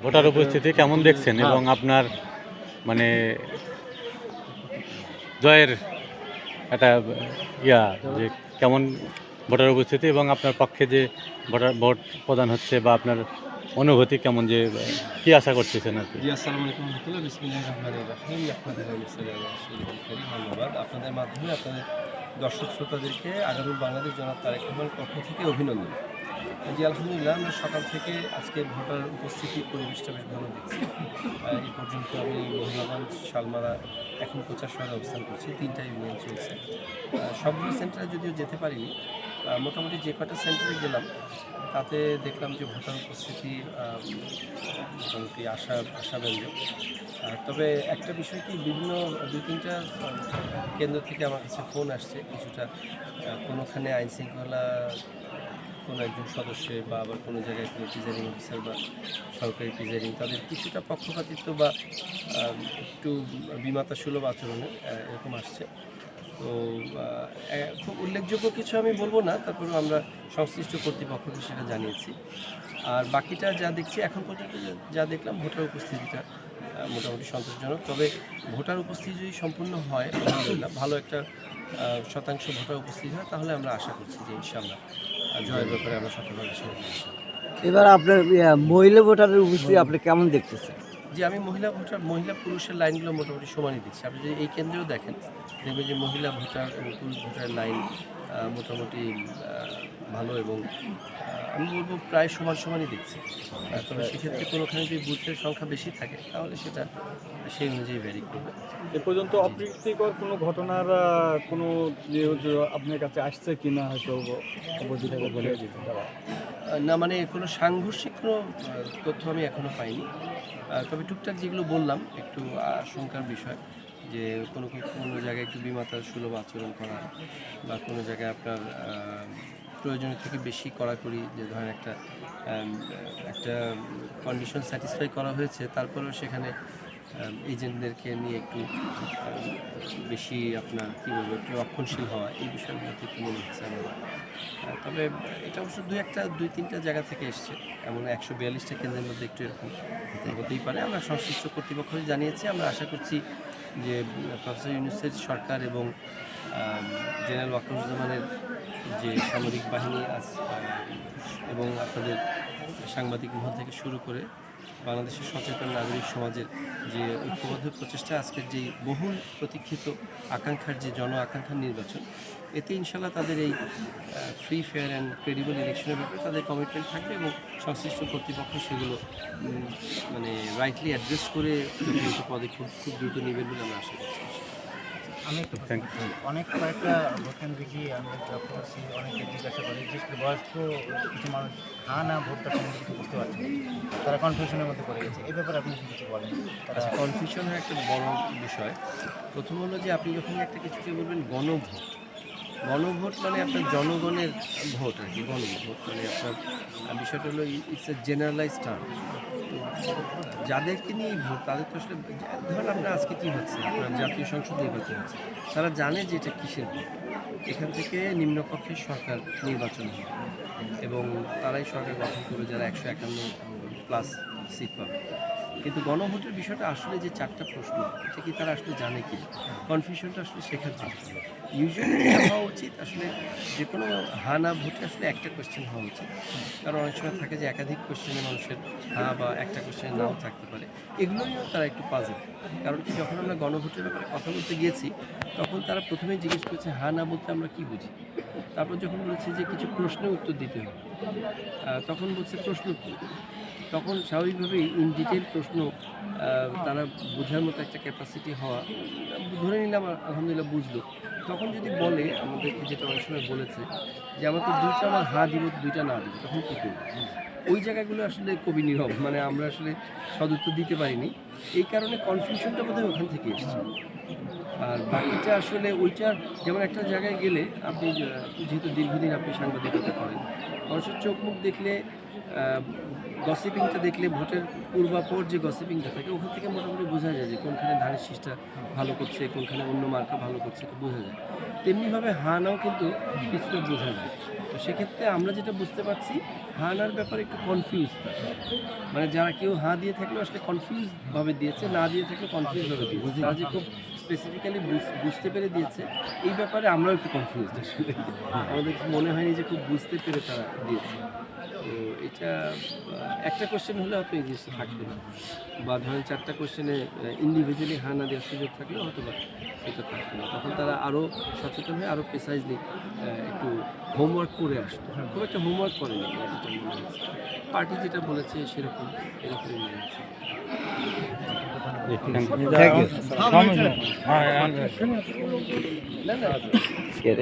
Voter উপস্থিতি কেমন দেখছেন এবং আপনার মানে জয়ের একটা যে কেমন ভোটার উপস্থিতি এবং আপনার পক্ষে যে ভোট প্রদান হচ্ছে বা আপনার অনুভূতি কেমন, যে কি আশা করতেছেন আর কি? জি, আসসালামু আলাইকুম রহমতুল্লাহ। বিসমিল্লাহির রহমানির রহিম। আপনাদের ধন্যবাদ। আপনাদের মাধ্যমে আপনাদের দর্শক শ্রোতাদেরকে আগামী বাংলাদেশ জনাব তারেক রহমানের পক্ষ থেকে অভিনন্দন। জি, আলহামদুলিল্লাহ, আমরা সকাল থেকে আজকে ভোটার উপস্থিতির পরিবেশটা বেশ ভালো দেখছি। এই পর্যন্ত আমি মহিলাগঞ্জ, শালমারা, এখন কোচারশহরে অবস্থান করছি। 3টা ইউনিয়ন চলছে। সবগুলো সেন্টারে যদিও যেতে পারিনি, মোটামুটি যে কটা সেন্টারে গেলাম তাতে দেখলাম যে ভোটার উপস্থিতি মোটামুটি আশাব্যঞ্জক। তবে একটা বিষয় কি, বিভিন্ন 2-3টা কেন্দ্র থেকে আমার কাছে ফোন আসছে কিছুটা, কোনোখানে আইনশৃঙ্খলা কোনো একজন সদস্যের বা আবার কোনো জায়গায় কোনো প্রিজাইডিং অফিসার বা সরকারি প্রিজাইডিং তাদের কিছুটা পক্ষপাতিত্ব বা একটু বিমাতাসুলভ আচরণে এরকম আসছে। তো খুব উল্লেখযোগ্য কিছু আমি বলবো না, তারপরেও আমরা সংশ্লিষ্ট কর্তৃপক্ষকে সেটা জানিয়েছি। আর বাকিটা যা দেখছি এখন পর্যন্ত যা দেখলাম, ভোটার উপস্থিতিটা মোটামুটি সন্তোষজনক। তবে ভোটার উপস্থিতি যদি সম্পূর্ণ হয়, আলহামদুলিল্লাহ ভালো একটা শতাংশ ভোটার উপস্থিতি হয়, তাহলে আমরা আশা করছি যে ইনশাআল্লাহ জয়ের ব্যাপারে আমরা শতভাগ আশাবাদী। এবার আপনার মহিলা ভোটারের উপস্থিতি আপনি কেমন দেখতেছেন? যে আমি মহিলা পুরুষের লাইনগুলো মোটামুটি সমানই দিচ্ছি। আপনি যদি এই কেন্দ্রেও দেখেন, দেখবেন যে মহিলা ভোটার এবং পুরুষ ভোটারের লাইন মোটামুটি ভালো এবং আমি বলবো প্রায় সমানই দেখছি। তবে সেক্ষেত্রে কোনোখানে যদি বুথের সংখ্যা বেশি থাকে তাহলে সেটা সেই অনুযায়ী ভ্যারি করবে। এ পর্যন্ত অপ্রীতিকর কোনো ঘটনার কোনো আপনার কাছে আসছে কি না, হয়তো না, মানে কোনো সাংঘর্ষিক কোনো তথ্য আমি এখনও পাইনি। তবে টুকটাক যেগুলো বললাম একটু আশঙ্কার বিষয়, যে কোনো জায়গায় একটু বিমাতাসুলভ আচরণ করা বা কোনো জায়গায় আপনার প্রয়োজনের থেকে বেশি কড়াকড়ি, যে ধরেন একটা কন্ডিশন স্যাটিসফাই করা হয়েছে, তারপরেও সেখানে এজেন্টদেরকে নিয়ে একটু বেশি আপনার কী বলবো, একটু রক্ষণশীল হওয়া, এই বিষয়গুলোতে একটু মনে হচ্ছে আমার। তবে এটা অবশ্য 2-3টা জায়গা থেকে এসছে, এমন 142টা কেন্দ্রের মধ্যে একটু এরকম হতেই পারে। আমরা সংশ্লিষ্ট কর্তৃপক্ষকে জানিয়েছি। আমরা আশা করছি যে প্রফেসর ইউনূসের সরকার এবং জেনারেল ওয়াকারুজ্জামানের যে সামরিক বাহিনী আছে এবং আপনাদের সাংবাদিক মহল থেকে শুরু করে বাংলাদেশের সচেতন নাগরিক সমাজের যে ঐক্যবদ্ধ প্রচেষ্টা, আজকের যেই বহুল প্রতীক্ষিত আকাঙ্ক্ষার যে আকাঙ্ক্ষার নির্বাচন, এতে ইনশাল্লাহ তাদের এই ফ্রি, ফেয়ার অ্যান্ড ক্রেডিবল ইলেকশনের ব্যাপারে তাদের কমিটমেন্ট থাকবে এবং সংশ্লিষ্ট কর্তৃপক্ষ সেগুলো মানে রাইটলি অ্যাড্রেস করে পদক্ষেপ খুব দ্রুত নেবেন বলে আমরা আশা করছি। আমি একটু অনেক কয়েকটা ভোটকেন্দ্র দেখি আমরা লক্ষ্য করছি, অনেকে জিজ্ঞাসা করে, বিশেষ করে বয়স্ক কিছু মানুষ না ভোটটা সম্বন্ধে কিছু বুঝতে পারছে না, তারা কনফিউশনের মধ্যে পড়ে গেছে। এই ব্যাপারে আপনি কিছু বলেন? তারা কনফিউশনের একটা বড় বিষয়। প্রথম হলো যে আপনি যখন একটা কিছুকে বলবেন গণভোট মানে আপনার জনগণের ভোট আর কি। গণভোট মানে আপনার বিষয়টা হলো ইটস এ জেনারেলাইজ টার্ম। যাদেরকে নিয়ে ভোট তাদের তো আসলে, ধরেন আপনার আজকে কী হচ্ছে, আপনার জাতীয় সংসদ নির্বাচন হচ্ছে, তারা জানে যে এটা কিসের ভোট। এখান থেকে নিম্নকক্ষের সরকার নির্বাচন হবে এবং তারাই সরকার গঠন করবে যারা 151+ সিট পাবে। কিন্তু গণভোটের বিষয়টা আসলে যে 4টা প্রশ্ন, এটা কি তারা আসলে জানে কি? কনফিউশনটা আসলে শেখার জন্য ইউজুয়ালি হওয়া উচিত আসলে যে কোনো না ভোটে আসলে একটা কোয়েশ্চেন হওয়া উচিত। কারণ অনেক সময় থাকে যে একাধিক কোয়েশ্চেনে মানুষের হ্যাঁ বা একটা কোয়েশ্চেনে নাও থাকতে পারে, এগুলো নিয়েও তারা একটু পাজেল। কারণ কি, যখন আমরা গণভোটের ব্যাপারে কথা বলতে গিয়েছি তখন তারা প্রথমেই জিজ্ঞেস করছে না বলতে আমরা কি বুঝি। তারপর যখন বলেছে যে কিছু প্রশ্নের উত্তর দিতে হবে, তখন বলছে প্রশ্ন কী। তখন স্বাভাবিকভাবেই ইন ডিটেল প্রশ্ন তারা বোঝার মতো একটা ক্যাপাসিটি হওয়া, ধরে নিলাম আলহামদুলিল্লাহ বুঝলো। তখন যদি বলে আমাদেরকে, যেটা অনেক সময় বলেছে যে আমার তো 2টা আমার হ্যাঁ দিব, 2টা না দিব, তখন কী করবো? ওই জায়গাগুলো আসলে কবি নীরব, মানে আমরা আসলে সদুত্তর দিতে পারিনি। এই কারণে কনফিউশনটা বোধহয় ওখান থেকে এসেছে। আর বাকিটা আসলে ওইটার, যেমন একটা জায়গায় গেলে আপনি যেহেতু দীর্ঘদিন আপনি সাংবাদিকতা করেন, মানুষের চোখ মুখ দেখলে গসিপিংটা দেখলে ভোটের পূর্বাপর যে গসিপিংটা থাকে ওখান থেকে মোটামুটি বোঝা যায় যে কোনখানে ধানের শীষটা ভালো করছে, কোনখানে অন্য মার্কা ভালো করছে, এটা বোঝা যায়। তেমনিভাবে হানাও কিন্তু কিছুটা বোঝা যায়। তো সেক্ষেত্রে আমরা যেটা বুঝতে পারছি, হানার ব্যাপারে একটু কনফিউজ থাকে, মানে যারা কেউ হাঁ দিয়ে থাকলেও আসলে কনফিউজভাবে দিয়েছে, না দিয়ে থাকলে কনফিউজভাবে দিয়েছে। তারা যে খুব স্পেসিফিক্যালি বুঝতে পেরে দিয়েছে এই ব্যাপারে আমরাও একটু কনফিউজ আসলে। আমাদের মনে হয়নি যে খুব বুঝতে পেরে তারা দিয়েছে। তো এটা একটা কোশ্চেন হলে হয়তো এই জিনিসটা থাকবে না, বা ধরেন 4টা কোশ্চেনে ইন্ডিভিজুয়ালি হ্যাঁ না দেওয়ার সুযোগ থাকলে হয়তো বা এটা থাকবে না। তখন তারা আরও সচেতন হয়ে আরও প্রিসাইজলি একটু হোমওয়ার্ক করে আসতো। খুব একটা হোমওয়ার্ক করেনি আমার যেটা মনে হয়েছে। পার্টি যেটা বলেছে সেরকম এরকমই মনে হচ্ছে। জি, thank you. Thank you.